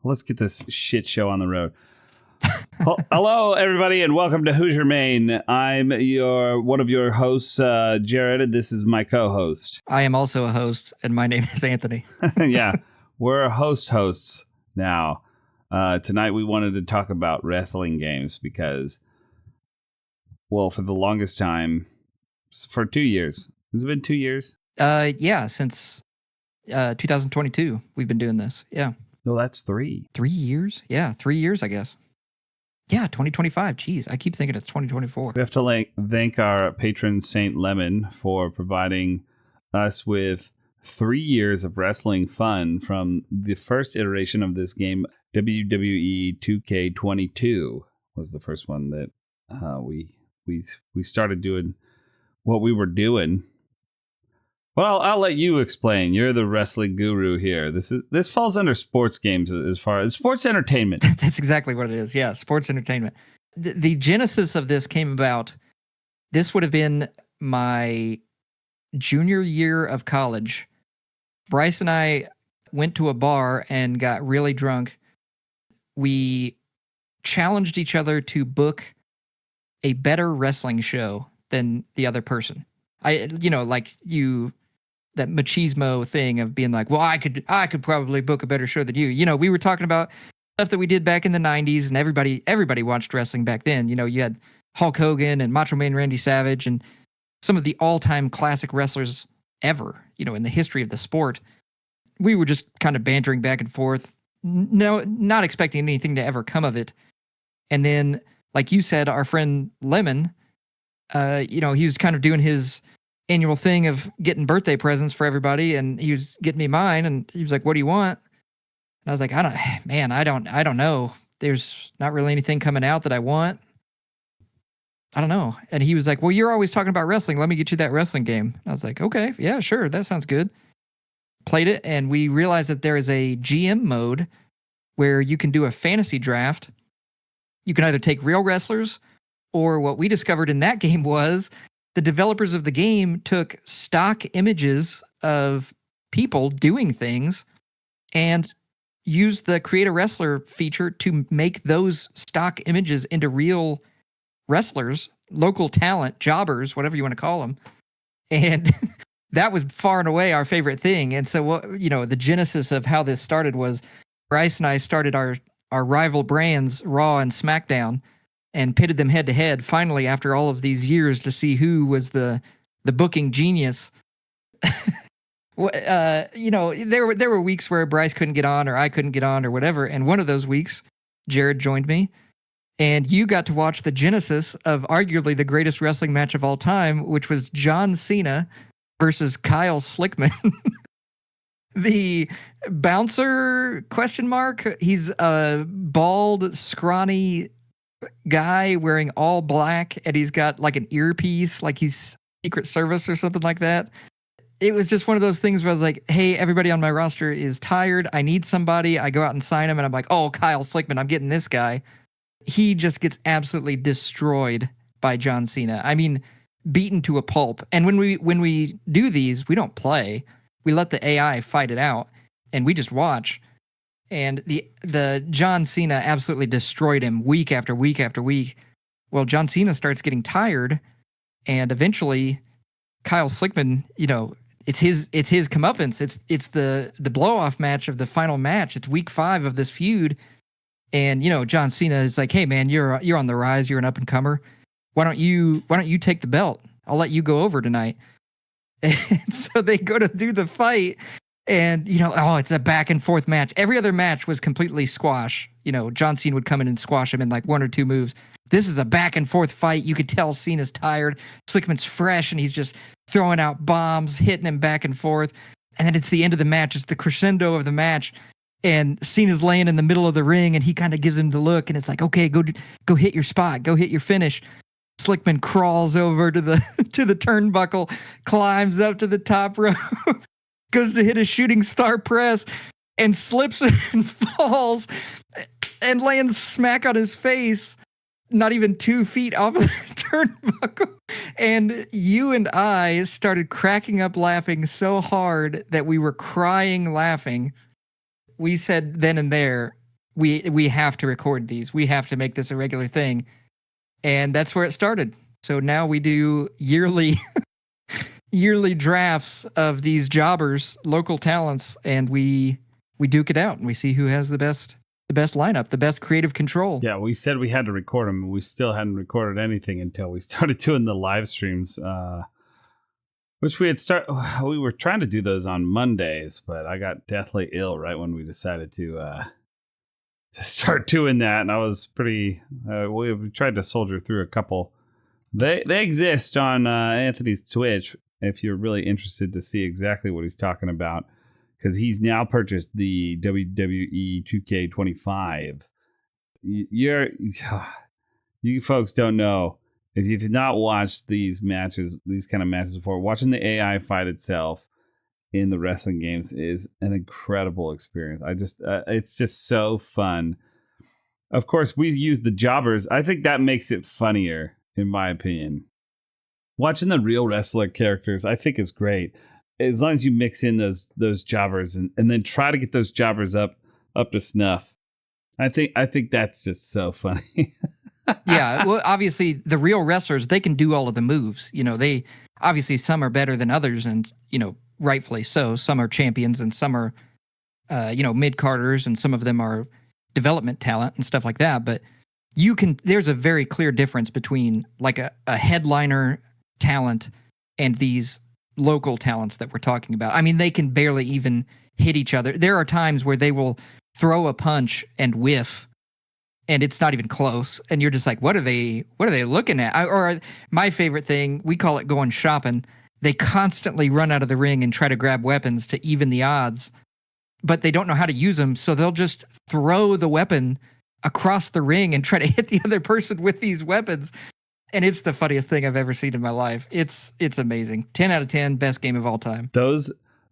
Let's get this shit show on the road. Hello, everybody, and welcome to Hoosier Maine. I'm one of your hosts, Jared, and this is my co-host. I am also a host, and my name is Anthony. Yeah, we're hosts now. Tonight we wanted to talk about wrestling games because, well, for the longest time, for 2 years. Has it been 2 years? Yeah, since 2022, we've been doing this. Yeah. No, that's 3. 3 years? Yeah, 3 years, I guess. Yeah, 2025. Jeez, I keep thinking it's 2024. We have to thank our patron Saint Lemon for providing us with 3 years of wrestling fun from the first iteration of this game. WWE 2K22 was the first one that we started doing what we were doing. Well, I'll let you explain. You're the wrestling guru here. This falls under sports games as far as sports entertainment. That's exactly what it is. Yeah, sports entertainment. The genesis of this came about. This would have been my junior year of college. Bryce and I went to a bar and got really drunk. We challenged each other to book a better wrestling show than the other person. That machismo thing of being like, well, I could probably book a better show than you. You know, we were talking about stuff that we did back in the 90s, and everybody watched wrestling back then. You know, you had Hulk Hogan and Macho Man Randy Savage and some of the all-time classic wrestlers ever, you know, in the history of the sport. We were just kind of bantering back and forth, no, not expecting anything to ever come of it. And then, like you said, our friend Lemon, he was kind of doing his annual thing of getting birthday presents for everybody, and he was getting me mine, and he was like, "What do you want?" And I was like, I don't know. There's not really anything coming out that I want. I don't know. And he was like, "Well, you're always talking about wrestling. Let me get you that wrestling game." And I was like, "Okay, yeah, sure. That sounds good." Played it, and we realized that there is a GM mode where you can do a fantasy draft. You can either take real wrestlers, or what we discovered in that game was the developers of the game took stock images of people doing things and used the Create a Wrestler feature to make those stock images into real wrestlers, local talent, jobbers, whatever you want to call them. And that was far and away our favorite thing. And so, the genesis of how this started was Bryce and I started our rival brands, Raw and SmackDown, and pitted them head to head finally after all of these years to see who was the booking genius. There were weeks where Bryce couldn't get on or I couldn't get on or whatever. And one of those weeks, Jared joined me, and you got to watch the genesis of arguably the greatest wrestling match of all time, which was John Cena versus Kyle Slickman. The bouncer ? He's a bald, scrawny guy wearing all black, and he's got like an earpiece, like he's Secret Service or something like that. It was just one of those things where I was like, hey, everybody on my roster is tired. I need somebody. I go out and sign him, and I'm like, oh, Kyle Slickman, I'm getting this guy. He just gets absolutely destroyed by John Cena. I mean, beaten to a pulp. And when we do these, we don't play. We let the AI fight it out, and we just watch. And the John Cena absolutely destroyed him week after week after week. Well, John Cena starts getting tired, and eventually Kyle Slickman, it's his comeuppance. It's the blow-off match of the final match. It's week 5 of this feud. And, John Cena is like, hey man, you're on the rise, you're an up-and-comer. Why don't you take the belt? I'll let you go over tonight. And so they go to do the fight. And, it's a back and forth match. Every other match was completely squash. John Cena would come in and squash him in like 1 or 2 moves. This is a back and forth fight. You could tell Cena's tired. Slickman's fresh, and he's just throwing out bombs, hitting him back and forth. And then it's the end of the match. It's the crescendo of the match. And Cena's laying in the middle of the ring, and he kind of gives him the look. And it's like, okay, go hit your spot. Go hit your finish. Slickman crawls over to the turnbuckle, climbs up to the top rope, goes to hit a shooting star press, and slips and falls and lands smack on his face, not even 2 feet off of the turnbuckle. And you and I started cracking up laughing so hard that we were crying laughing. We said then and there, we have to record these. We have to make this a regular thing. And that's where it started. So now we do yearly drafts of these jobbers, local talents, and we duke it out and we see who has the best lineup, the best creative control. Yeah, we said we had to record them, and we still hadn't recorded anything until we started doing the live streams, which we were trying to do those on Mondays, but I got deathly ill right when we decided to start doing that, and I was pretty. We tried to soldier through a couple. They exist on Anthony's Twitch if you're really interested to see exactly what he's talking about, because he's now purchased the WWE 2K25. You folks don't know, if you've not watched these kind of matches before, watching the AI fight itself in the wrestling games is an incredible experience. It's just so fun. Of course, we use the jobbers. I think that makes it funnier, in my opinion. Watching the real wrestler characters, I think, is great, as long as you mix in those jobbers and then try to get those jobbers up to snuff. I think that's just so funny. Yeah, well, obviously the real wrestlers, they can do all of the moves. They obviously, some are better than others, and rightfully so. Some are champions, and some are mid-carders, and some of them are development talent and stuff like that. But there's a very clear difference between like a headliner talent and these local talents that we're talking about. I mean, they can barely even hit each other. There are times where they will throw a punch and whiff, and it's not even close. And you're just like, what are they looking at? Or my favorite thing, we call it going shopping. They constantly run out of the ring and try to grab weapons to even the odds, but they don't know how to use them. So they'll just throw the weapon across the ring and try to hit the other person with these weapons. And it's the funniest thing I've ever seen in my life. It's amazing. 10 out of 10, best game of all time. Those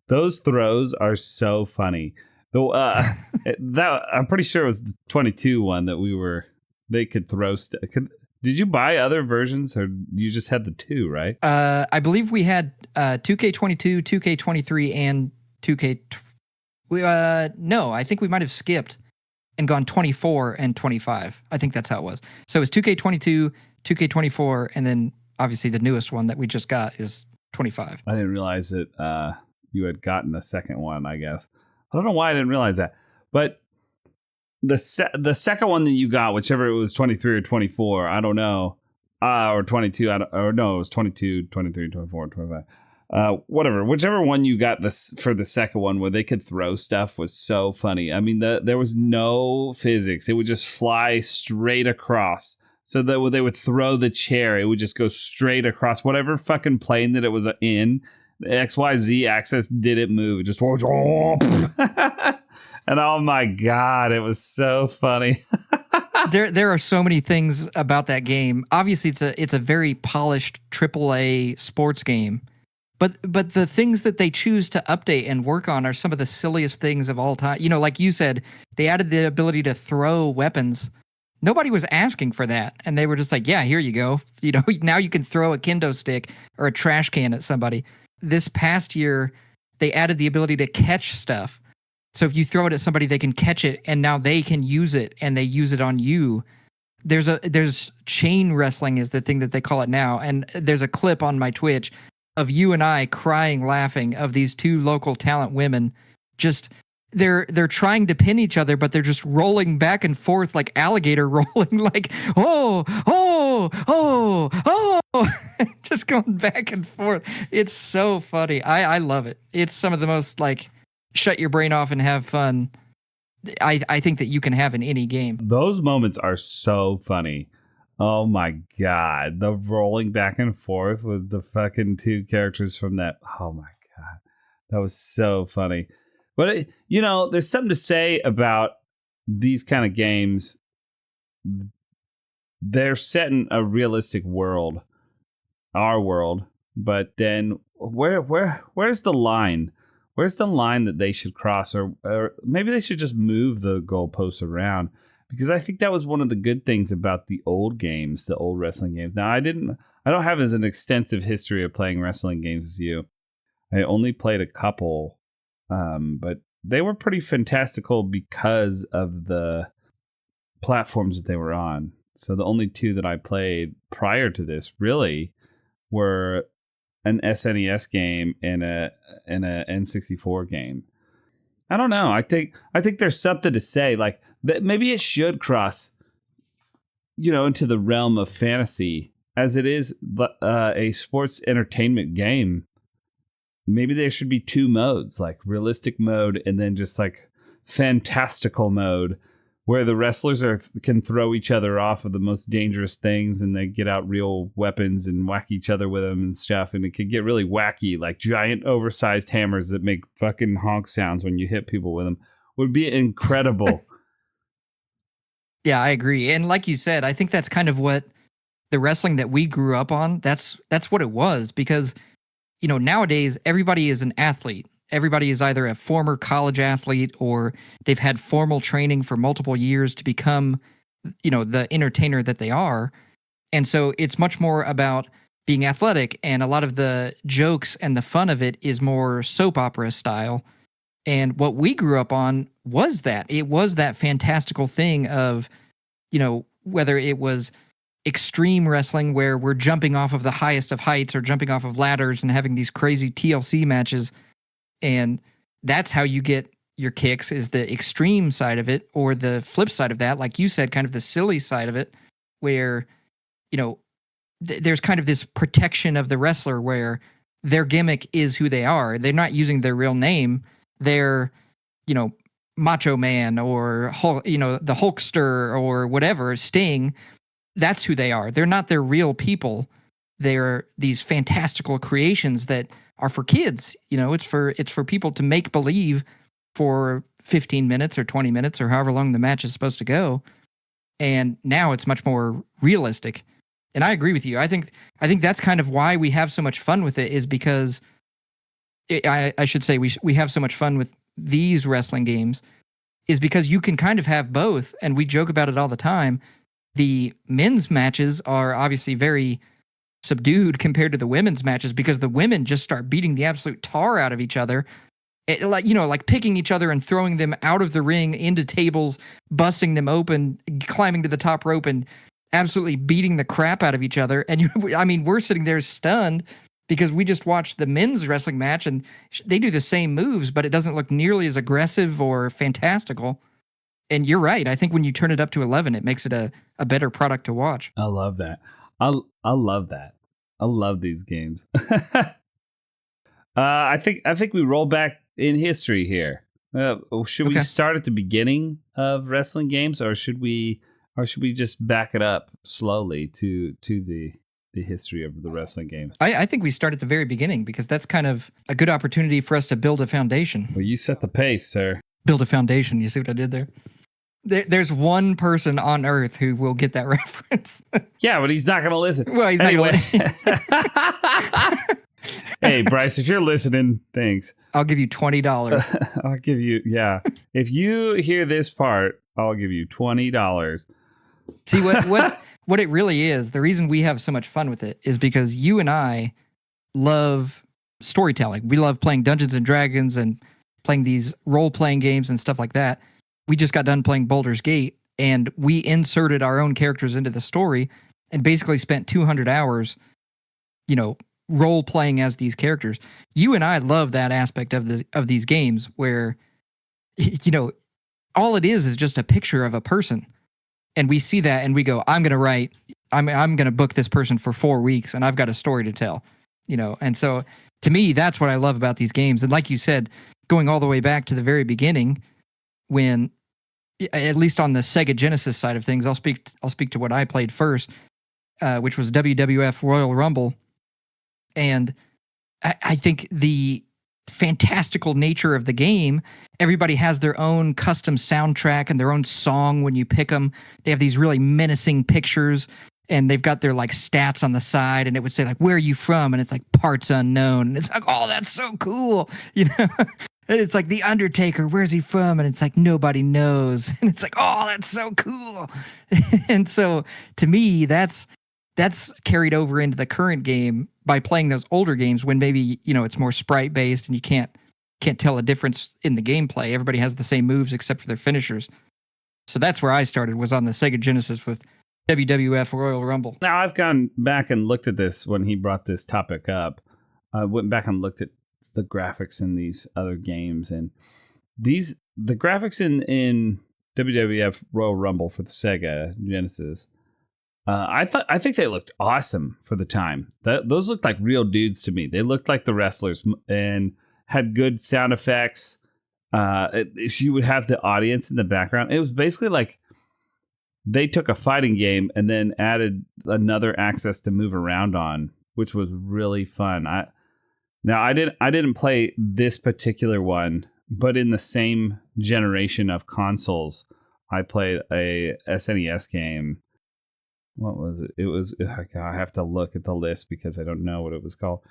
throws are so funny. Though that I'm pretty sure it was the 22 one that they could throw. Did you buy other versions, or you just had the 2, right? I believe we had 2K22, 2K23, and 2K. No, I think we might have skipped and gone 24 and 25. I think that's how it was. So it was 2K22, 2K24, and then obviously the newest one that we just got is 25. I didn't realize that you had gotten a second one, I guess. I don't know why I didn't realize that. But the second one that you got, whichever it was 23 or 24, I don't know. Or 22, it was 22, 23, 24, 25. Whatever. Whichever one you got for the second one where they could throw stuff was so funny. I mean, there was no physics. It would just fly straight across. So that when they would throw the chair, it would just go straight across whatever fucking plane that it was in. The XYZ axis didn't move. It just and oh my God, it was so funny. There are so many things about that game. Obviously, it's a very polished AAA sports game. But the things that they choose to update and work on are some of the silliest things of all time. Like you said, they added the ability to throw weapons. Nobody was asking for that. And they were just like, yeah, here you go. Now you can throw a kendo stick or a trash can at somebody. This past year, they added the ability to catch stuff. So if you throw it at somebody, they can catch it, and now they can use it, and they use it on you. There's chain wrestling is the thing that they call it now. And there's a clip on my Twitch of you and I crying, laughing of these 2 local talent women. Just they're trying to pin each other, but they're just rolling back and forth like alligator rolling, like oh, just going back and forth. It's so funny. I love it. It's some of the most like shut your brain off and have fun I think that you can have in any game. Those moments are so funny. Oh my God. The rolling back and forth with the fucking 2 characters from that. Oh my God. That was so funny. But, there's something to say about these kind of games. They're set in a realistic world, our world. But then where's the line? Where's the line that they should cross? Or maybe they should just move the goalposts around. Because I think that was one of the good things about the old games, the old wrestling games. Now, I don't have as an extensive history of playing wrestling games as you. I only played a couple, but they were pretty fantastical because of the platforms that they were on. So the only two that I played prior to this really were an SNES game and a N64 game. I don't know. I think there's something to say like that. Maybe it should cross, into the realm of fantasy as it is a sports entertainment game. Maybe there should be two modes, like realistic mode and then just like fantastical mode, where the wrestlers can throw each other off of the most dangerous things and they get out real weapons and whack each other with them and stuff. And it could get really wacky, like giant oversized hammers that make fucking honk sounds when you hit people with them. Would be incredible. Yeah, I agree. And like you said, I think that's kind of what the wrestling that we grew up on, that's what it was. Because, nowadays everybody is an athlete. Everybody is either a former college athlete or they've had formal training for multiple years to become, the entertainer that they are. And so it's much more about being athletic, and a lot of the jokes and the fun of it is more soap opera style. And what we grew up on was that. It was that fantastical thing of, whether it was extreme wrestling where we're jumping off of the highest of heights or jumping off of ladders and having these crazy TLC matches. And that's how you get your kicks, is the extreme side of it, or the flip side of that, like you said, kind of the silly side of it, where, there's kind of this protection of the wrestler where their gimmick is who they are. They're not using their real name. They're, Macho Man or, the Hulkster or whatever, Sting. That's who they are. They're not their real people. They're these fantastical creations that are for kids. It's for people to make believe for 15 minutes or 20 minutes or however long the match is supposed to go. And now it's much more realistic. And I agree with you. I think that's kind of why we have so much fun with it, is because I should say we have so much fun with these wrestling games is because you can kind of have both. And we joke about it all the time. The men's matches are obviously very subdued compared to the women's matches because the women just start beating the absolute tar out of each other. Like picking each other and throwing them out of the ring into tables, busting them open, climbing to the top rope and absolutely beating the crap out of each other. And we're sitting there stunned because we just watched the men's wrestling match and they do the same moves, but it doesn't look nearly as aggressive or fantastical. And you're right. I think when you turn it up to 11, it makes it a better product to watch. I love that. I love that. I love these games. I think we roll back in history here. Should we start at the beginning of wrestling games, or should we just back it up slowly to the history of the wrestling game? I think we start at the very beginning because that's kind of a good opportunity for us to build a foundation. Well, you set the pace, sir. Build a foundation. You see what I did there? There's one person on Earth who will get that reference. Yeah, but he's not going to listen. Well, he's anyway. Not going to. Hey, Bryce, if you're listening, thanks. I'll give you $20. I'll give you, yeah. If you hear this part, I'll give you $20. See, what it really is, the reason we have so much fun with it is because you and I love storytelling. We love playing Dungeons and Dragons and playing these role-playing games and stuff like that. We just got done playing Baldur's Gate, and we inserted our own characters into the story and basically spent 200 hours, role-playing as these characters. You and I love that aspect of these games where, all it is just a picture of a person. And we see that and we go, I'm going to book this person for 4 weeks and I've got a story to tell, And so to me, that's what I love about these games. And like you said, going all the way back to the very beginning, when, at least on the Sega Genesis side of things, I'll speak to what I played first, which was WWF Royal Rumble. And I think the fantastical nature of the game, everybody has their own custom soundtrack and their own song when you pick them. They have these really menacing pictures and they've got their like stats on the side and it would say like, where are you from? And it's like parts unknown. And it's like, oh, that's so cool. And it's like The Undertaker, where's he from? And it's like, nobody knows. And it's like, oh, that's so cool. And so to me, that's carried over into the current game by playing those older games when maybe, it's more sprite based and you can't tell a difference in the gameplay. Everybody has the same moves except for their finishers. So that's where I started, was on the Sega Genesis with WWF Royal Rumble. Now, I've gone back and looked at this when he brought this topic up. I went back and looked at the graphics in these other games, and the graphics in WWF Royal Rumble for the Sega Genesis, I think they looked awesome for the time. Those looked like real dudes to me. They looked like the wrestlers and had good sound effects. If you would have the audience in the background, it was basically like they took a fighting game and then added another axis to move around on, which was really fun. I didn't play this particular one, but in the same generation of consoles, I played a SNES game. What was it? It was, I have to look at the list because I don't know what it was called.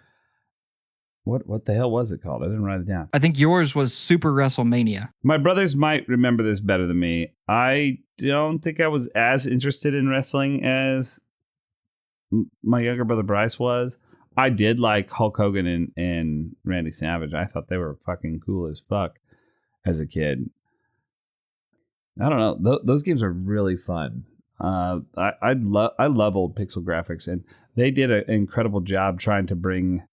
What the hell was it called? I didn't write it down. I think yours was Super WrestleMania. My brothers might remember this better than me. I don't think I was as interested in wrestling as my younger brother Bryce was. I did like Hulk Hogan and Randy Savage. I thought they were fucking cool as fuck as a kid. I don't know. Those games are really fun. I love old pixel graphics, and they did an incredible job trying to bring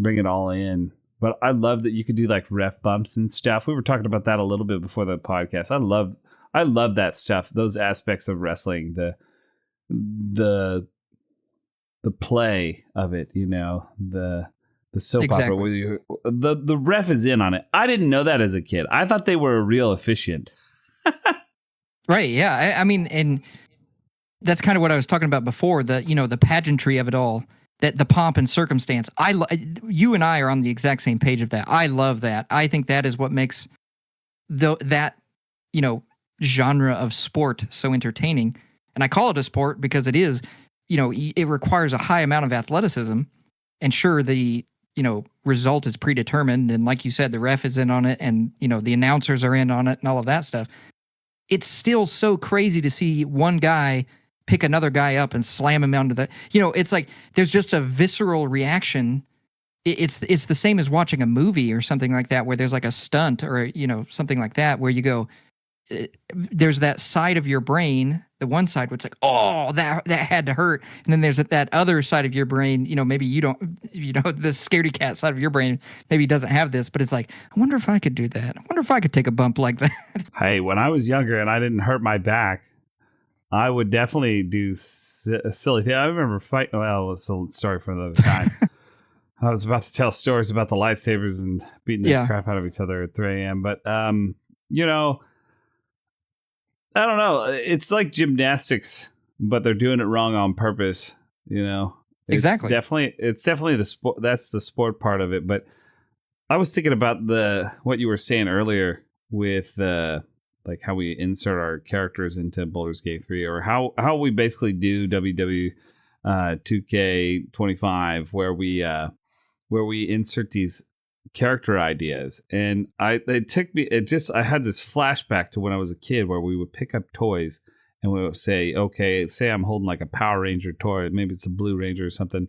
it all in. But I love that you could do like ref bumps and stuff. We were talking about that a little bit before the podcast. I love that stuff. Those aspects of wrestling, the play of it, the soap opera where the ref is in on it. I didn't know that as a kid. I thought they were real efficient. Right. Yeah. I mean, and that's kind of what I was talking about before, the pageantry of it all, that the pomp and circumstance. You and I are on the exact same page of that. I love that. I think that is what makes that genre of sport so entertaining. And I call it a sport because it is, it requires a high amount of athleticism, and sure, the result is predetermined. And like you said, the ref is in on it, and the announcers are in on it and all of that stuff. It's still so crazy to see one guy pick another guy up and slam him onto the, it's like there's just a visceral reaction. It's the same as watching a movie or something like that, where there's like a stunt or, something like that, where you go, there's that side of your brain, the one side where it's like, oh, that had to hurt. And then there's that other side of your brain, maybe you don't, the scaredy cat side of your brain maybe doesn't have this, but it's like, I wonder if I could do that. I wonder if I could take a bump like that. Hey, when I was younger and I didn't hurt my back, I would definitely do a silly thing. I remember fighting. Well, it's a story for another time. I was about to tell stories about the lightsabers and beating the crap out of each other at 3 a.m. But, I don't know. It's like gymnastics, but they're doing it wrong on purpose. Exactly. It's definitely the sport. That's the sport part of it. But I was thinking about what you were saying earlier with like how we insert our characters into Baldur's Gate 3, or how we basically do WW 2K25, where we insert these character ideas. And I had this flashback to when I was a kid, where we would pick up toys and we would say, okay, say I'm holding like a Power Ranger toy, maybe it's a Blue Ranger or something,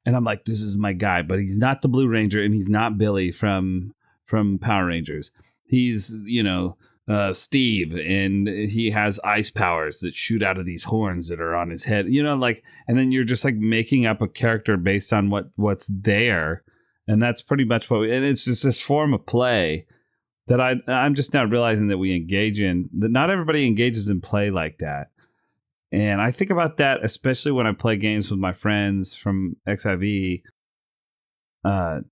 and I'm like, this is my guy, but he's not the Blue Ranger, and he's not Billy from Power Rangers. He's Steve, and he has ice powers that shoot out of these horns that are on his head, and then you're just like making up a character based on what's there. And that's pretty much and it's just this form of play that I'm just now realizing that we engage in, that not everybody engages in play like that. And I think about that, especially when I play games with my friends from XIV,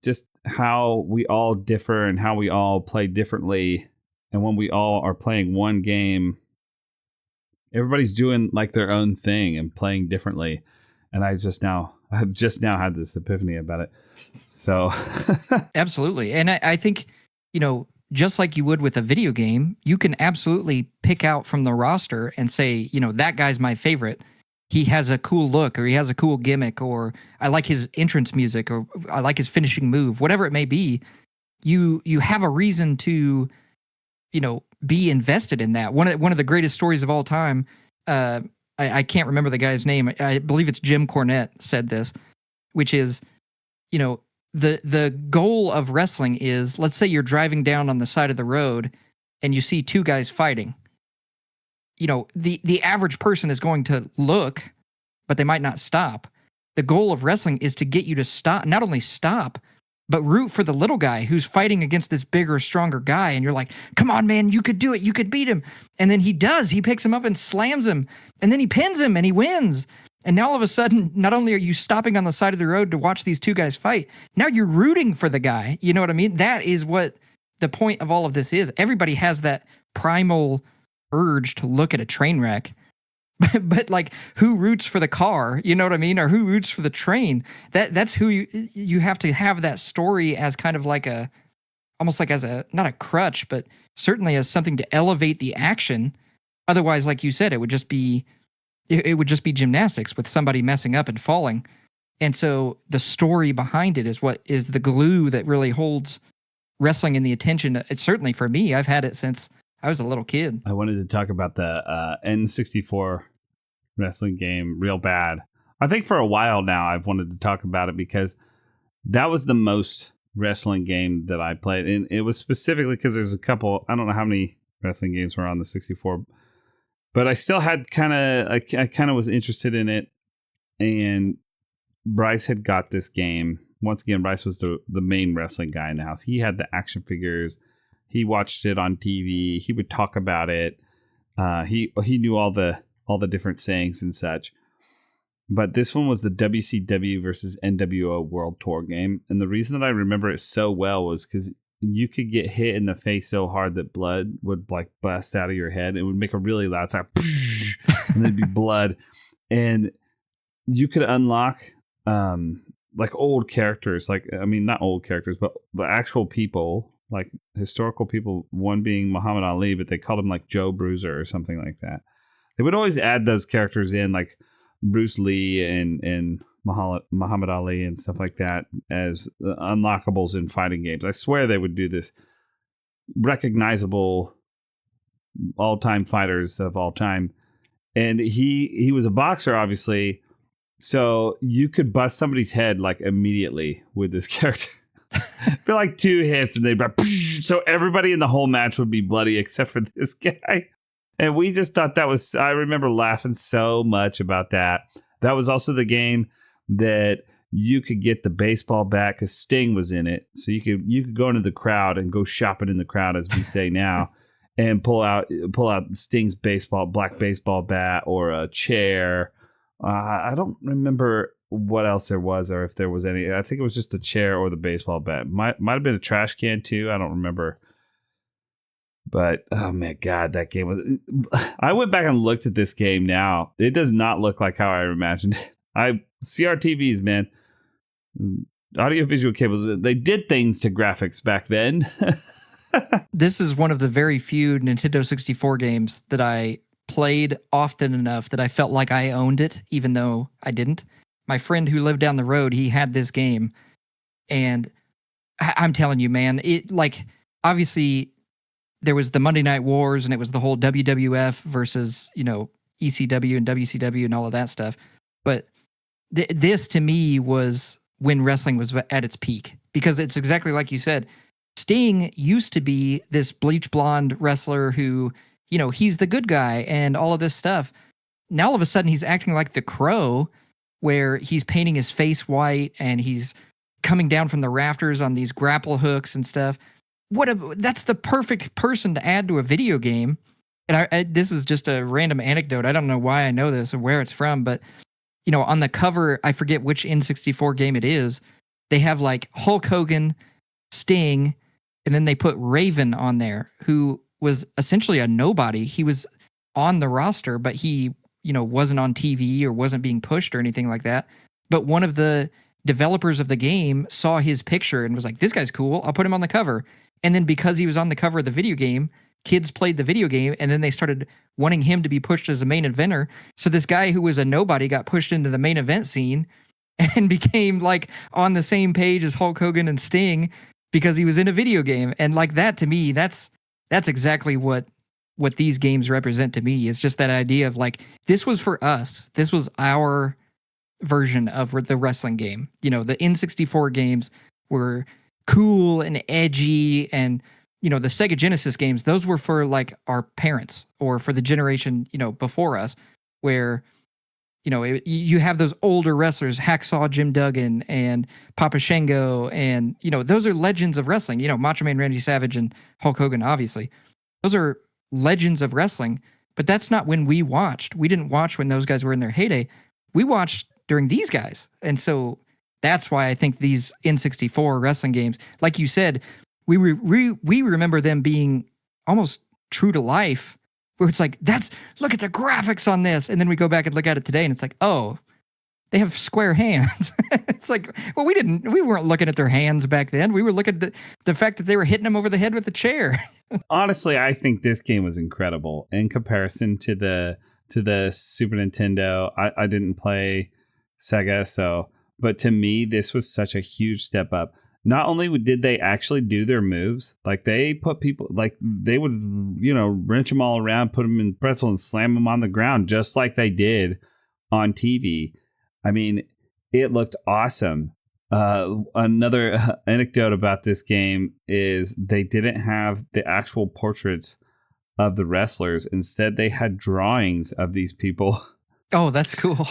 just how we all differ and how we all play differently. And when we all are playing one game, everybody's doing like their own thing and playing differently. And I've just now had this epiphany about it. So absolutely. And I think, just like you would with a video game, you can absolutely pick out from the roster and say, that guy's my favorite. He has a cool look, or he has a cool gimmick, or I like his entrance music, or I like his finishing move, whatever it may be. You have a reason to, be invested in that. One of the greatest stories of all time. I can't remember the guy's name. I believe it's Jim Cornette said this, which is, the goal of wrestling is, let's say you're driving down on the side of the road and you see two guys fighting. the average person is going to look, but they might not stop. The goal of wrestling is to get you to stop, not only stop, but root for the little guy who's fighting against this bigger, stronger guy. And you're like, come on, man, you could do it. You could beat him. And then he does. He picks him up and slams him. And then he pins him and he wins. And now all of a sudden, not only are you stopping on the side of the road to watch these two guys fight, now you're rooting for the guy. You know what I mean? That is what the point of all of this is. Everybody has that primal urge to look at a train wreck. But like, who roots for the car? You know what I mean? Or who roots for the train? That's who you have to have that story as kind of like almost like as not a crutch, but certainly as something to elevate the action. Otherwise, like you said, it would just be gymnastics with somebody messing up and falling. And so the story behind it is what is the glue that really holds wrestling in the attention. It's certainly for me. I've had it since I was a little kid. I wanted to talk about the N64 wrestling game real bad. I think for a while now I've wanted to talk about it because that was the most wrestling game that I played. And it was specifically because there's a couple, I don't know how many wrestling games were on the 64, but I still had I kind of was interested in it. And Bryce had got this game. Once again, Bryce was the main wrestling guy in the house. He had the action figures. He watched it on TV. He would talk about it. He knew all the different sayings and such. But this one was the WCW versus NWO World Tour game. And the reason that I remember it so well was because you could get hit in the face so hard that blood would like bust out of your head. It would make a really loud sound. And there'd be blood. And you could unlock like old characters. Like, I mean, not old characters, but actual people. Like historical people, one being Muhammad Ali, but they called him like Joe Bruiser or something like that. They would always add those characters in, like Bruce Lee and Muhammad Ali and stuff like that, as unlockables in fighting games. I swear they would do this. Recognizable all-time fighters of all time. And he was a boxer, obviously, so you could bust somebody's head like immediately with this character. For like 2 hits and they'd so everybody in the whole match would be bloody except for this guy. And we just thought that was, I remember laughing so much about that. That was also the game that you could get the baseball bat because Sting was in it. So you could go into the crowd and go shopping in the crowd, as we say now, and pull out Sting's black baseball bat or a chair. I don't remember what else there was, or if there was any. I think it was just the chair or the baseball bat. Might have been a trash can too. I don't remember. But oh my God, that game was. I went back and looked at this game now. It does not look like how I imagined it. CRTVs, man, audiovisual cables. They did things to graphics back then. This is one of the very few Nintendo 64 games that I played often enough that I felt like I owned it, even though I didn't. My friend who lived down the road, he had this game, and I'm telling you, man, it like obviously there was the Monday Night Wars, and it was the whole WWF versus ECW and WCW and all of that stuff. But this to me was when wrestling was at its peak, because it's exactly like you said. Sting used to be this bleach blonde wrestler who, he's the good guy and all of this stuff. Now all of a sudden he's acting like the Crow, where he's painting his face white and he's coming down from the rafters on these grapple hooks and stuff. That's the perfect person to add to a video game. And this is just a random anecdote. I don't know why I know this or where it's from, but on the cover, I forget which N64 game it is. They have like Hulk Hogan, Sting, and then they put Raven on there, who was essentially a nobody. He was on the roster, but he wasn't on TV or wasn't being pushed or anything like that. But one of the developers of the game saw his picture and was like, this guy's cool. I'll put him on the cover. And then because he was on the cover of the video game, kids played the video game, and then they started wanting him to be pushed as a main eventer. So this guy who was a nobody got pushed into the main event scene and became like on the same page as Hulk Hogan and Sting because he was in a video game. And like that, to me, that's exactly what these games represent to me. It's just that idea of like, this was for us. This was our version of the wrestling game. The N64 games were cool and edgy and, the Sega Genesis games, those were for like our parents or for the generation, before us, where, you have those older wrestlers, Hacksaw Jim Duggan and Papa Shango. And, those are legends of wrestling, Macho Man Randy Savage and Hulk Hogan, obviously. Those are legends of wrestling, but that's not when we watched. We didn't watch when those guys were in their heyday. We watched during these guys. And so that's why I think these N64 wrestling games, like you said, we remember them being almost true to life, where it's like, look at the graphics on this. And then we go back and look at it today and it's like, oh, they have square hands. It's like, well, we weren't looking at their hands back then. We were looking at the fact that they were hitting them over the head with a chair. Honestly, I think this game was incredible in comparison to the Super Nintendo. I didn't play Sega, but to me, this was such a huge step up. Not only did they actually do their moves, like they put people, like they would, wrench them all around, put them in pretzel and slam them on the ground, just like they did on TV. I mean, it looked awesome. Another anecdote about this game is they didn't have the actual portraits of the wrestlers. Instead, they had drawings of these people. Oh, that's cool.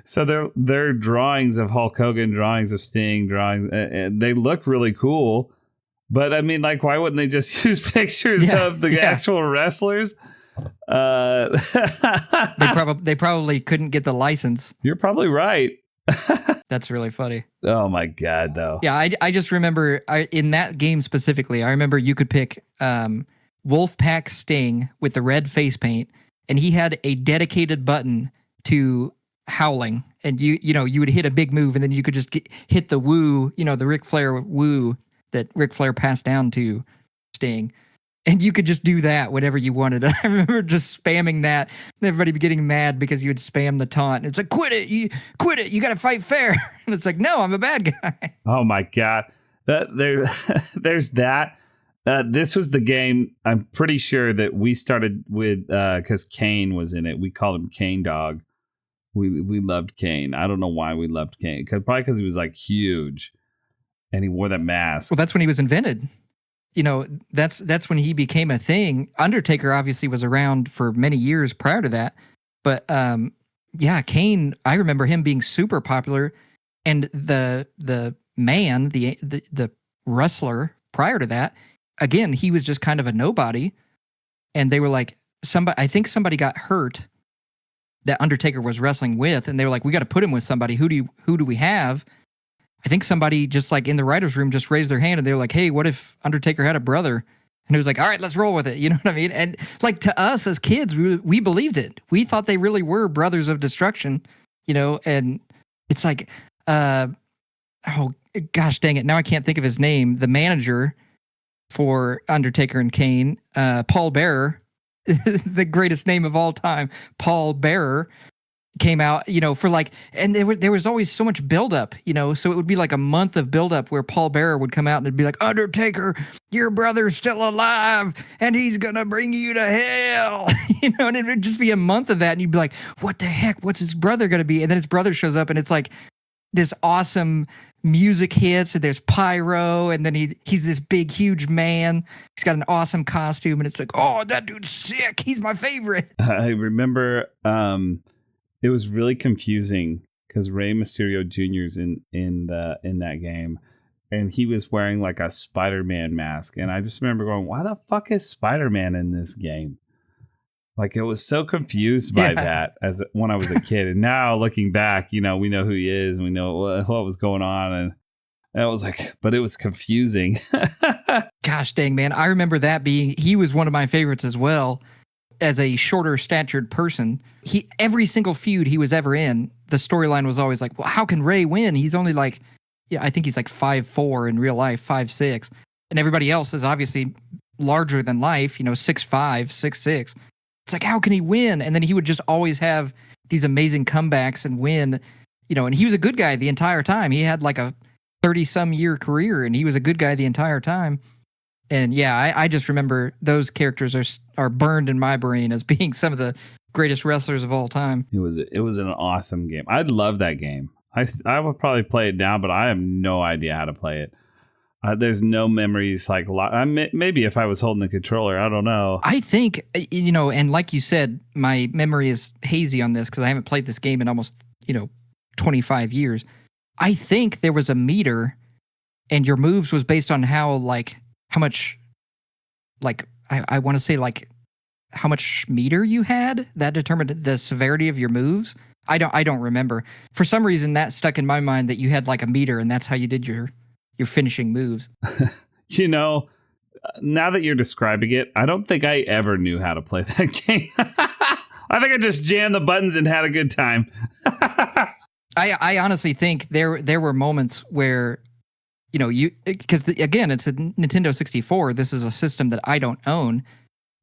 So they're drawings of Hulk Hogan, drawings of Sting, drawings, and they look really cool. But I mean, like, why wouldn't they just use pictures of the actual wrestlers? They probably couldn't get the license. You're probably right. That's really funny. Oh my God, though. Yeah, I just remember in that game specifically, I remember you could pick Wolfpack Sting with the red face paint, and he had a dedicated button to howling, and you would hit a big move, and then you could just hit the woo, the Ric Flair woo that Ric Flair passed down to Sting, and you could just do that whenever you wanted. I remember just spamming that, and everybody getting mad because you would spam the taunt. It's like, quit it, you got to fight fair. And it's like, no, I'm a bad guy. Oh my God, there's that. This was the game. I'm pretty sure that we started with because Kane was in it. We called him Kane Dog. We loved Kane. I don't know why we loved Kane. Probably because he was like huge, and he wore that mask. Well, that's when he was invented. That's when he became a thing. Undertaker obviously was around for many years prior to that, but Kane. I remember him being super popular, and the man, the wrestler prior to that, again, he was just kind of a nobody, and they were like I think somebody got hurt that Undertaker was wrestling with, and they were like, we got to put him with somebody. Who do we have? I think somebody just like in the writer's room just raised their hand, and they were like, hey, what if Undertaker had a brother? And he was like, all right, let's roll with it. You know what I mean? And like to us as kids, we believed it. We thought they really were brothers of destruction, and it's like, oh gosh, dang it. Now I can't think of his name. The manager for Undertaker and Kane, Paul Bearer, the greatest name of all time, Paul Bearer, came out, for like, and there was always so much buildup, so it would be like a month of buildup where Paul Bearer would come out and it'd be like, Undertaker, your brother's still alive and he's gonna bring you to hell, and it would just be a month of that, and you'd be like, what the heck, what's his brother gonna be? And then his brother shows up, and it's like this awesome music hits, and there's pyro, and then he's this big huge man, he's got an awesome costume, and it's like, oh, that dude's sick, he's my favorite. I remember it was really confusing because Rey Mysterio Jr.'s in that game, and he was wearing like a Spider-Man mask, and I just remember going, why the fuck is Spider-Man in this game? Like, it was so confused by that when I was a kid. And now looking back, we know who he is, and we know what was going on. And it was like, but it was confusing. Gosh dang, man. I remember he was one of my favorites as well. As a shorter statured person, every single feud he was ever in, the storyline was always like, well, how can Ray win? He's only like, I think he's like 5'4" in real life, 5'6", and everybody else is obviously larger than life, 6'5", 6'6". It's like, how can he win? And then he would just always have these amazing comebacks and win, and he was a good guy the entire time. He had like a 30-some year career, and he was a good guy the entire time. And yeah, I just remember those characters are burned in my brain as being some of the greatest wrestlers of all time. It was an awesome game. I'd love that game. I would probably play it now, but I have no idea how to play it. There's no memories like maybe if I was holding the controller, I don't know. I think, and like you said, my memory is hazy on this because I haven't played this game in almost, 25 years. I think there was a meter and your moves was based on how much, I want to say how much meter you had that determined the severity of your moves. I don't remember. For some reason that stuck in my mind that you had like a meter and that's how you did your finishing moves. Now that you're describing it, I don't think I ever knew how to play that game. I think I just jammed the buttons and had a good time. I honestly think there were moments where, because again, it's a Nintendo 64. This is a system that I don't own.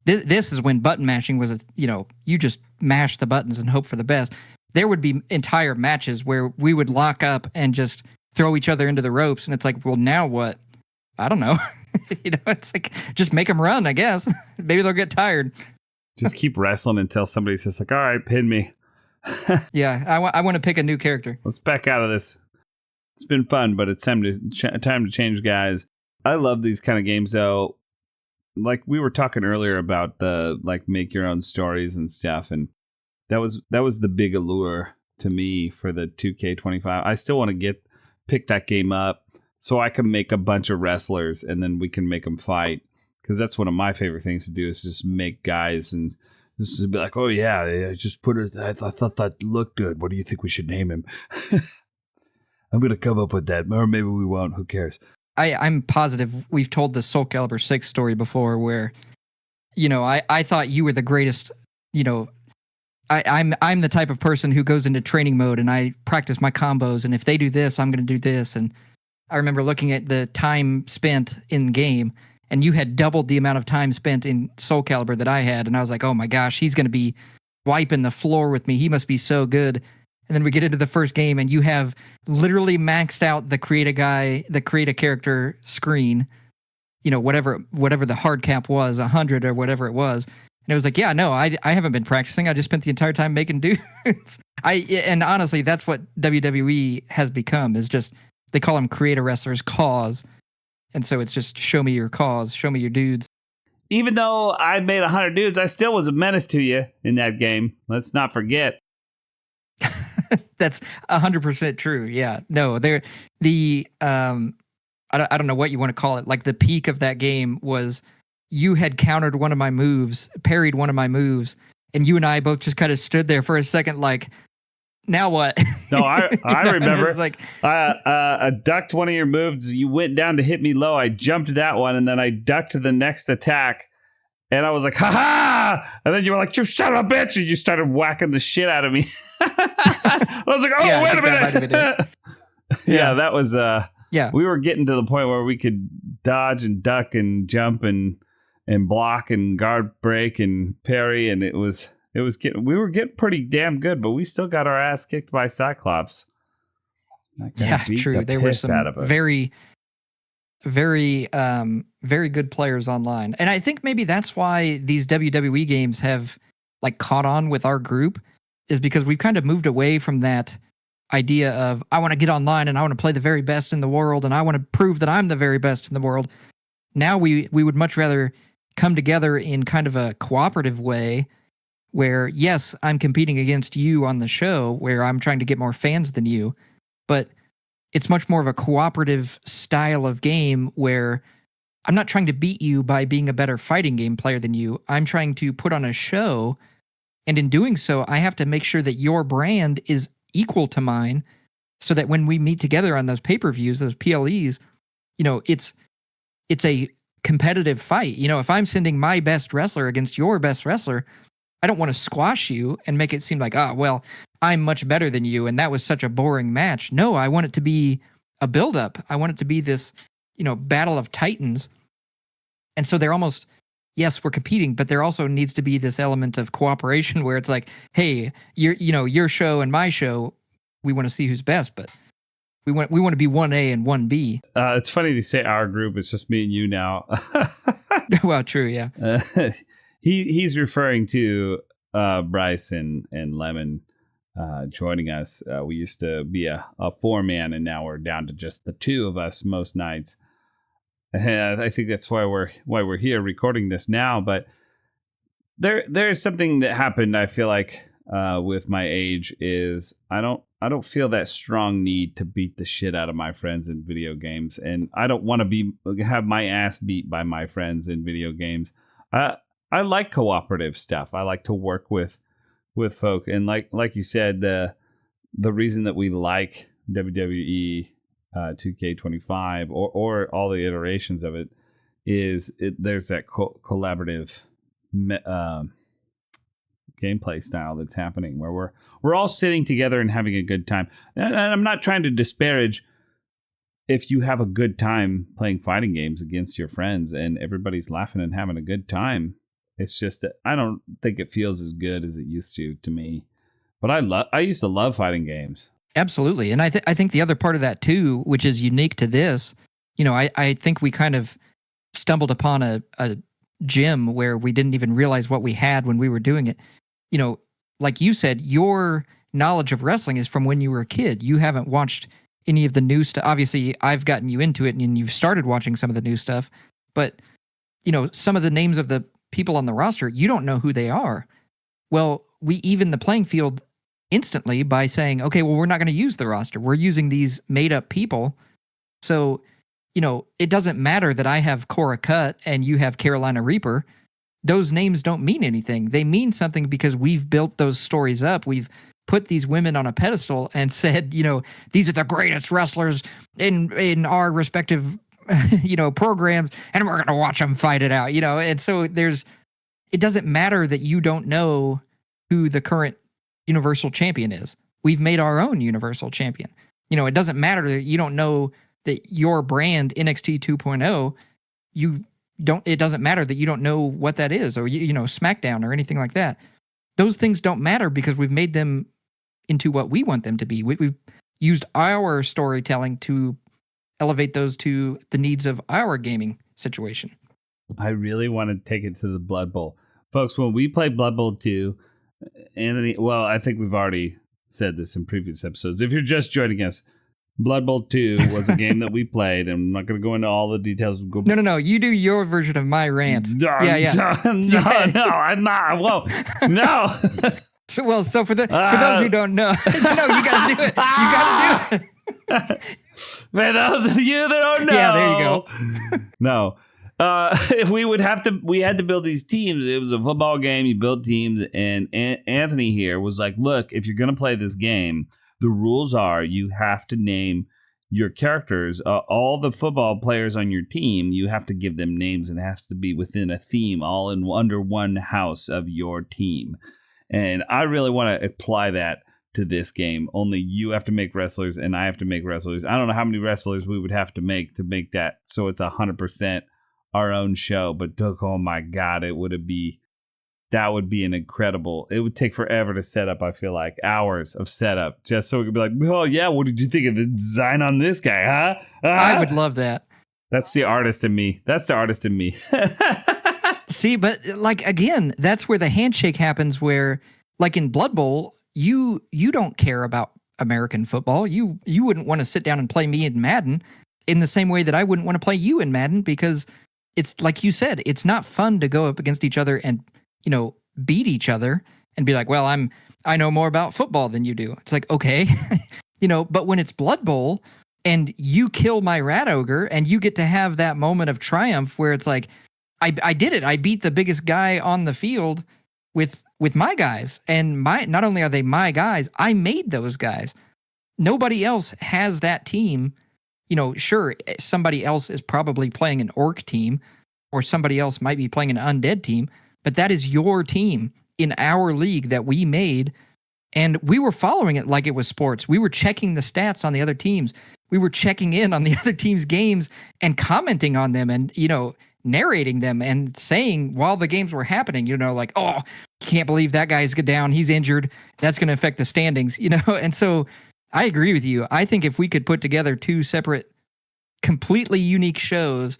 This is when button mashing was, you just mash the buttons and hope for the best. There would be entire matches where we would lock up and just throw each other into the ropes. And it's like, well, now what? I don't know. It's like, just make them run, I guess. Maybe they'll get tired. Just keep wrestling until somebody's just like, all right, pin me. Yeah, I want to pick a new character. Let's back out of this. It's been fun, but it's time to change, guys. I love these kind of games, though. Like we were talking earlier about the make your own stories and stuff, and that was the big allure to me for the 2K25. I still want to pick that game up so I can make a bunch of wrestlers and then we can make them fight, because that's one of my favorite things to do is just make guys and just be like, oh yeah, I just put it. I thought that looked good. What do you think we should name him? I'm gonna come up with that, or maybe we won't. Who cares? I'm positive we've told the Soul Calibur 6 story before where, I thought you were the greatest, I'm the type of person who goes into training mode and I practice my combos, and if they do this, I'm going to do this. And I remember looking at the time spent in game, and you had doubled the amount of time spent in Soul Calibur that I had, and I was like, oh my gosh, he's going to be wiping the floor with me. He must be so good. And then we get into the first game and you have literally maxed out the create a character screen, whatever the hard cap was, 100 or whatever it was. And it was like, yeah, no, I haven't been practicing. I just spent the entire time making dudes. And honestly, that's what WWE has become, is just, they call them creator wrestlers, cause. And so it's just, show me your cause, show me your dudes. Even though I made 100 dudes, I still was a menace to you in that game. Let's not forget. That's 100% true. Yeah. No, I don't know what you want to call it. Like the peak of that game was you had countered one of my moves, parried one of my moves, and you and I both just kind of stood there for a second like, now what? No, I remember. Like, I ducked one of your moves. You went down to hit me low. I jumped that one, and then I ducked the next attack. And I was like, ha! And then you were like, you son of a bitch! And you started whacking the shit out of me. I was like, oh, yeah, wait a minute. Yeah, that was, we were getting to the point where we could dodge and duck and jump and block and guard break and parry. And we were getting pretty damn good, but we still got our ass kicked by Cyclops. Yeah, true. There were some very, very, very good players online. And I think maybe that's why these WWE games have caught on with our group, is because we've kind of moved away from that idea of, I want to get online and I want to play the very best in the world and I want to prove that I'm the very best in the world. Now we would much rather come together in kind of a cooperative way where, yes, I'm competing against you on the show where I'm trying to get more fans than you, but it's much more of a cooperative style of game where I'm not trying to beat you by being a better fighting game player than you. I'm trying to put on a show, and in doing so, I have to make sure that your brand is equal to mine so that when we meet together on those pay-per-views, those PLEs, it's a competitive fight. If I'm sending my best wrestler against your best wrestler, I don't want to squash you and make it seem like, well, I'm much better than you, and that was such a boring match. No, I want it to be a build-up. I want it to be this, battle of titans. And so they're almost, yes, we're competing, but there also needs to be this element of cooperation where it's like, hey, your show and my show, we want to see who's best, but we want to be 1A and 1B. It's funny to say our group. It's just me and you now. Well, true, yeah. He's referring to Bryce and Lemon joining us. We used to be a 4-man, and now we're down to just the 2 of us most nights. And I think that's why we're here recording this now. But there's something that happened. I feel like with my age is I don't feel that strong need to beat the shit out of my friends in video games, and I don't want to have my ass beat by my friends in video games. I like cooperative stuff. I like to work with folk, and like you said, the reason that we like WWE 2K25 or all the iterations of it is there's that collaborative gameplay style that's happening where we're all sitting together and having a good time. And I'm not trying to disparage if you have a good time playing fighting games against your friends and everybody's laughing and having a good time. It's just that I don't think it feels as good as it used to me. But I used to love fighting games. Absolutely. And I think the other part of that too, which is unique to this, I think we kind of stumbled upon a gym where we didn't even realize what we had when we were doing it. Like you said, your knowledge of wrestling is from when you were a kid. You haven't watched any of the new stuff. Obviously, I've gotten you into it and you've started watching some of the new stuff. But, some of the names of the people on the roster, you don't know who they are. Well, we even the playing field instantly by saying, okay, well, we're not going to use the roster. We're using these made up people. So, it doesn't matter that I have Cora Cut and you have Carolina Reaper. Those names don't mean anything. They mean something because we've built those stories up. We've put these women on a pedestal and said, these are the greatest wrestlers in our respective, programs, and we're going to watch them fight it out, And so it doesn't matter that you don't know who the current Universal Champion is. We've made our own Universal Champion. It doesn't matter that you don't know that your brand NXT 2.0, it doesn't matter that you don't know what that is, or SmackDown or anything like that. Those things don't matter because we've made them into what we want them to be. We've used our storytelling to elevate those to the needs of our gaming situation. I really want to take it to the Blood Bowl. Folks, when we played Blood Bowl 2, Anthony, well, I think we've already said this in previous episodes. If you're just joining us, Blood Bowl 2 was a game that we played, and I'm not going to go into all the details. No. You do your version of my rant. No, I'm not. Whoa, no. So for those who don't know, no, you got to do it. You got to do it. For those of you that don't know, yeah, there you go. No. We had to build these teams. It was a football game. You build teams, and Anthony here was like, look, if you're going to play this game, the rules are you have to name your characters, all the football players on your team, you have to give them names, and it has to be within a theme, all under one house of your team. And I really want to apply that to this game. Only you have to make wrestlers, and I have to make wrestlers. I don't know how many wrestlers we would have to make that so it's 100% our own show. But oh my God, that would be an incredible. It would take forever to set up. I feel like hours of setup just so we could be like, oh yeah, what did you think of the design on this guy, huh? I would love that. That's the artist in me. See, but like again, that's where the handshake happens. Where like in Blood Bowl, you don't care about American football. You wouldn't want to sit down and play me in Madden in the same way that I wouldn't want to play you in Madden, because it's like you said, it's not fun to go up against each other and beat each other and be like, well, I know more about football than you do. It's like, okay, but when it's Blood Bowl and you kill my rat ogre and you get to have that moment of triumph where it's like, I did it. I beat the biggest guy on the field with my guys, and not only are they my guys, I made those guys. Nobody else has that team. Sure, somebody else is probably playing an orc team, or somebody else might be playing an undead team, but that is your team in our league that we made, and we were following it like it was sports. We were checking the stats on the other teams. We were checking in on the other team's games and commenting on them and, narrating them and saying while the games were happening, like, oh, can't believe that guy's down. He's injured. That's going to affect the standings, And so I agree with you. I think if we could put together two separate, completely unique shows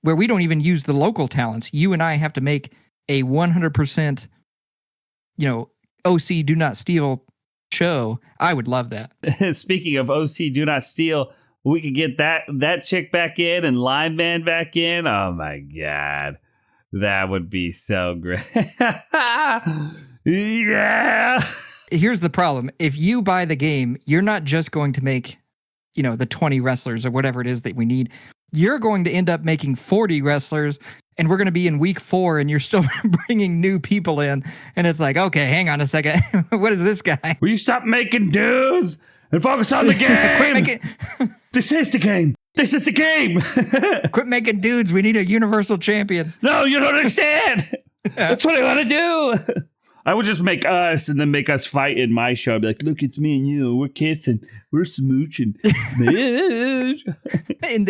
where we don't even use the local talents, you and I have to make a 100%, OC Do Not Steal show, I would love that. Speaking of OC Do Not Steal, We could get that chick back in and Line Man back in. Oh my god. That would be so great. Yeah. Here's the problem. If you buy the game, you're not just going to make, the 20 wrestlers or whatever it is that we need. You're going to end up making 40 wrestlers, and we're going to be in week 4, and you're still bringing new people in. And it's like, okay, hang on a second. What is this guy? Will you stop making dudes and focus on the game? This is the game. This is the game. Quit making dudes. We need a universal champion. No, you don't understand. That's what I want to do. I would just make us and then make us fight in my show. I'd be like, look, it's me and you. We're kissing. We're smooching. Smooch. And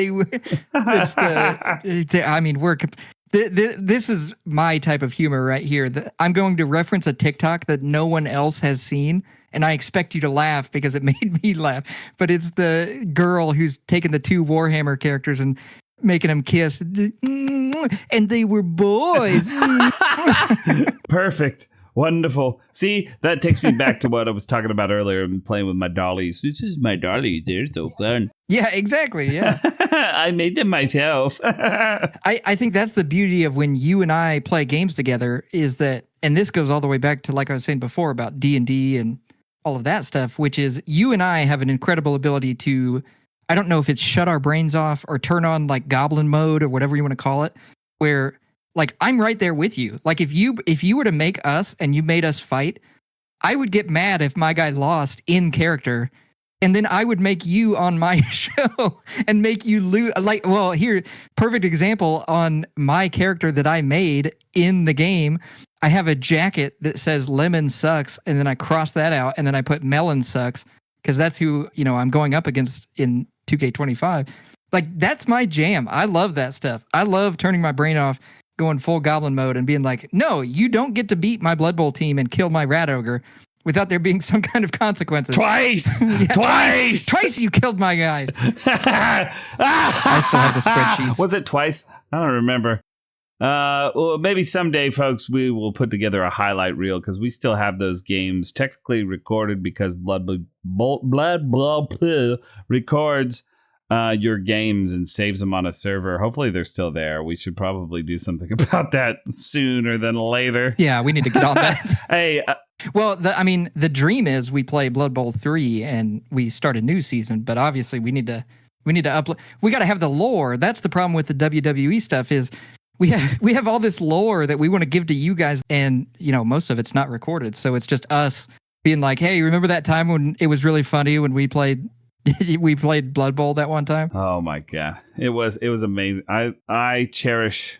this is my type of humor right here. I'm going to reference a TikTok that no one else has seen, and I expect you to laugh because it made me laugh. But it's the girl who's taken the 2 Warhammer characters and making them kiss. And they were boys. Perfect. Wonderful. See, that takes me back to what I was talking about earlier, playing with my dollies. This is my dollies. They're so fun. Yeah, exactly. Yeah. I made them myself. I think that's the beauty of when you and I play games together is that, and this goes all the way back to, like I was saying before, about D&D and all of that stuff, which is you and I have an incredible ability to, I don't know if it's shut our brains off or turn on like goblin mode or whatever you want to call it, where like I'm right there with you. Like if you were to make us and you made us fight, I would get mad if my guy lost in character, and then I would make you on my show and make you lose. Like, well, here, perfect example on my character that I made in the game. I have a jacket that says lemon sucks, and then I cross that out, and then I put melon sucks because that's who I'm going up against in 2K25. Like that's my jam. I love that stuff. I love turning my brain off, going full goblin mode and being like, no, you don't get to beat my Blood Bowl team and kill my Rat Ogre without there being some kind of consequences. Twice! Yeah, twice you killed my guys. I still have the spreadsheets. Was it twice? I don't remember. Well, maybe someday, folks, we will put together a highlight reel because we still have those games technically recorded because Blood Bowl records your games and saves them on a server. Hopefully they're still there. We should probably do something about that sooner than later. Yeah, we need to get on that. Hey, well, the dream is we play Blood Bowl 3 and we start a new season, but obviously we need to upload. We got to have the lore. That's the problem with the WWE stuff is we have all this lore that we want to give to you guys, and most of it's not recorded, so it's just us being like, hey, remember that time when it was really funny when we played Blood Bowl that one time? Oh my god, it was amazing. I cherish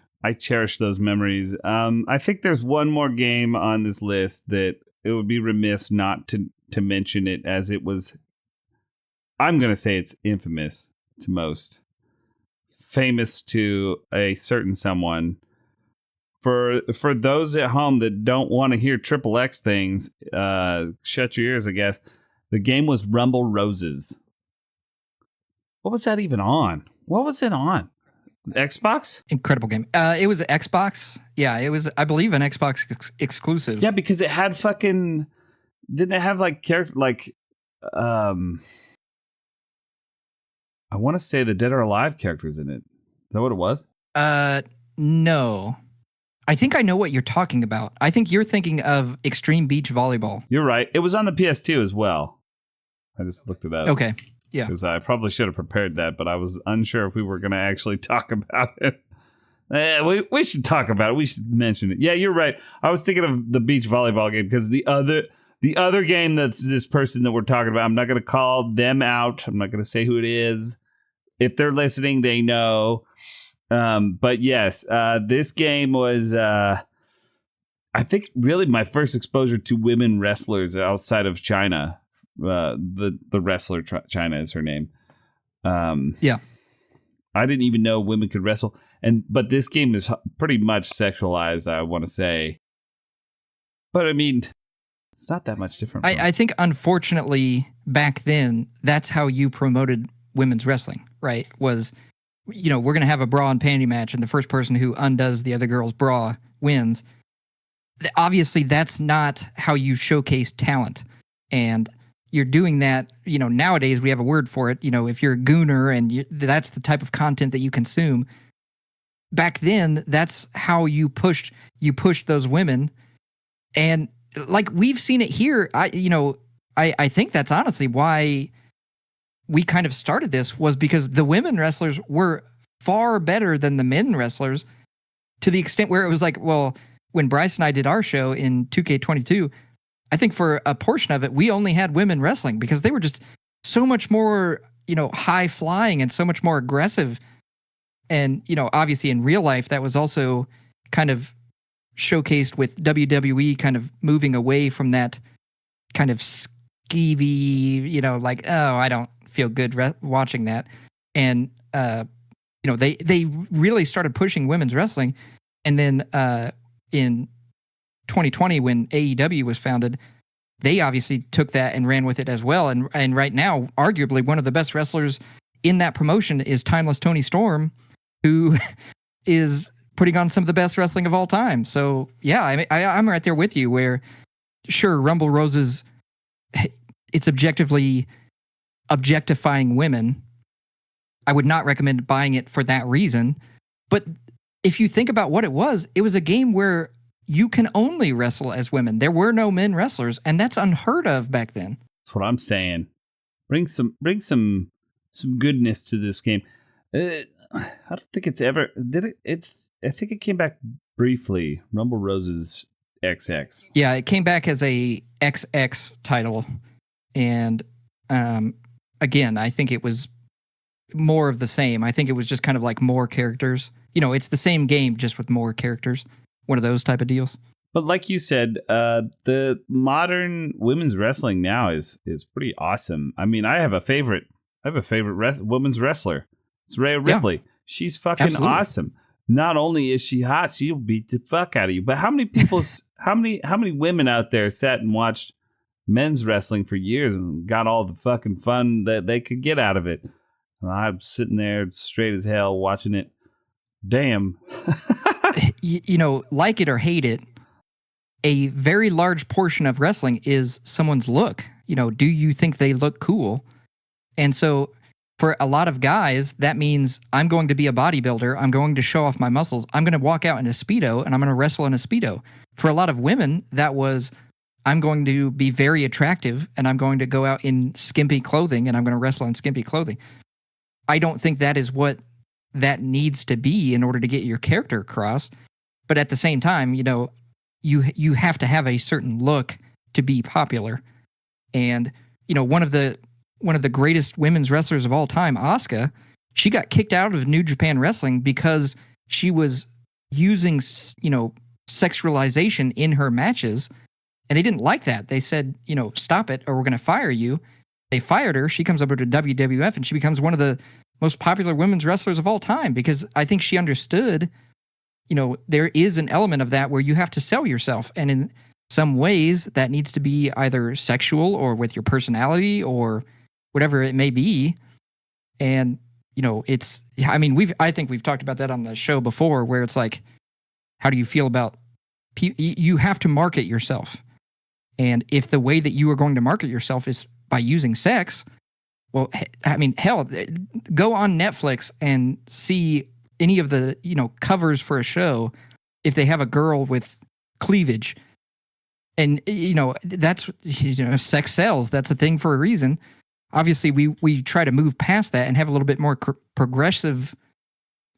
those memories. I think there's one more game on this list that it would be remiss not to mention it, as it was, I'm gonna say it's infamous to most, famous to a certain someone. For those at home that don't want to hear Triple X things, shut your ears, I guess. The game was Rumble Roses. What was that even on? What was it on? Xbox? Incredible game. It was Xbox. Yeah, it was, I believe, an Xbox exclusive. Yeah, because it had fucking... Didn't it have like character I want to say the Dead or Alive characters in it. Is that what it was? No. I think I know what you're talking about. I think you're thinking of Extreme Beach Volleyball. You're right. It was on the PS2 as well. I just looked it up. Okay. Yeah. Because I probably should have prepared that, but I was unsure if we were going to actually talk about it. We should talk about it. We should mention it. Yeah, you're right. I was thinking of the beach volleyball game because the other game that's this person that we're talking about, I'm not going to call them out. I'm not going to say who it is. If they're listening, they know. But yes, this game was, I think, really my first exposure to women wrestlers outside of China. The wrestler China is her name. Yeah, I didn't even know women could wrestle, but this game is pretty much sexualized, I want to say. But I mean, it's not that much different. I think, unfortunately, back then, that's how you promoted women's wrestling, right? Was, we're going to have a bra and panty match, and the first person who undoes the other girl's bra wins. Obviously, that's not how you showcase talent. And, you're doing that, nowadays we have a word for it. If you're a gooner and that's the type of content that you consume. Back then, that's how you pushed those women. And like we've seen it here, I think that's honestly why we kind of started this, was because the women wrestlers were far better than the men wrestlers, to the extent where it was like, well, when Bryce and I did our show in 2K22, I think for a portion of it, we only had women wrestling because they were just so much more, high flying and so much more aggressive. And, obviously in real life, that was also kind of showcased with WWE kind of moving away from that kind of skeevy, like, oh, I don't feel good watching that. And, they really started pushing women's wrestling. And then in 2020, when AEW was founded, they obviously took that and ran with it as well. And right now, arguably one of the best wrestlers in that promotion is Timeless Tony Storm, who is putting on some of the best wrestling of all time. So yeah, I'm right there with you, where sure, Rumble Roses, it's objectively objectifying women. I would not recommend buying it for that reason. But if you think about what it was a game where you can only wrestle as women. There were no men wrestlers, and that's unheard of back then. That's what I'm saying. Bring some goodness to this game. I don't think it's ever did it. I think it came back briefly. Rumble Roses XX. Yeah, it came back as a XX title, and again, I think it was more of the same. I think it was just kind of like more characters. It's the same game, just with more characters. One of those type of deals. But like you said, the modern women's wrestling now is pretty awesome. I mean, I have a favorite women's wrestler. It's Rhea Ripley. Yeah, she's fucking absolutely awesome. Not only is she hot, she'll beat the fuck out of you. But how many women out there sat and watched men's wrestling for years and got all the fucking fun that they could get out of it? And I'm sitting there straight as hell watching it. Damn. Like it or hate it, a very large portion of wrestling is someone's look. Do you think they look cool? And so for a lot of guys, that means I'm going to be a bodybuilder. I'm going to show off my muscles. I'm going to walk out in a Speedo and I'm going to wrestle in a Speedo. For a lot of women, that was, I'm going to be very attractive and I'm going to go out in skimpy clothing and I'm going to wrestle in skimpy clothing. I don't think that is what that needs to be in order to get your character across. But at the same time, you have to have a certain look to be popular. And, one of the greatest women's wrestlers of all time, Asuka, she got kicked out of New Japan Wrestling because she was using, sexualization in her matches. And they didn't like that. They said, stop it or we're going to fire you. They fired her. She comes over to WWF and she becomes one of the most popular women's wrestlers of all time, because I think she understood, there is an element of that where you have to sell yourself. And in some ways that needs to be either sexual or with your personality or whatever it may be. And, I think we've talked about that on the show before, where it's like, how do you feel about you have to market yourself. And if the way that you are going to market yourself is by using sex, well, hell, go on Netflix and see any of the, covers for a show if they have a girl with cleavage. And, that's, sex sells. That's a thing for a reason. Obviously, we try to move past that and have a little bit more progressive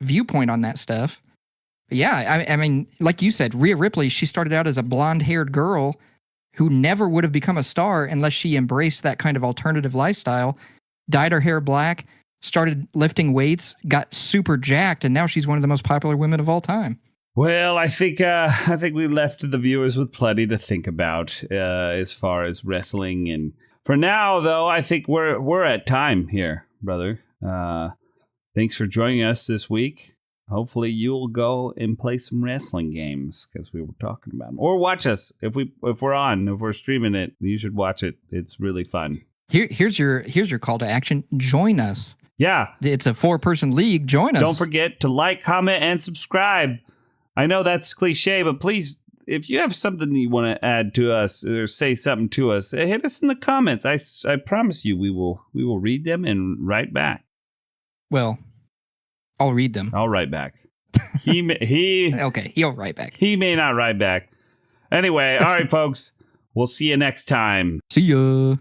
viewpoint on that stuff. But yeah, I mean, like you said, Rhea Ripley, she started out as a blonde-haired girl who never would have become a star unless she embraced that kind of alternative lifestyle, dyed her hair black, started lifting weights, got super jacked, and now she's one of the most popular women of all time. Well, I think we left the viewers with plenty to think about as far as wrestling. And for now, though, I think we're at time here, brother. Thanks for joining us this week. Hopefully you'll go and play some wrestling games, because we were talking about them. Or watch us if we're streaming it. You should watch it. It's really fun. Here's your call to action. Join us. Yeah, it's a 4-person league. Join us. Don't forget to like, comment, and subscribe. I know that's cliche, but please if you have something you want to add to us or say something to us, hit us in the comments. I promise you we will read them and write back. Well, I'll read them. I'll write back. Okay, he'll write back. He may not write back. Anyway, all right, folks. We'll see you next time. See ya.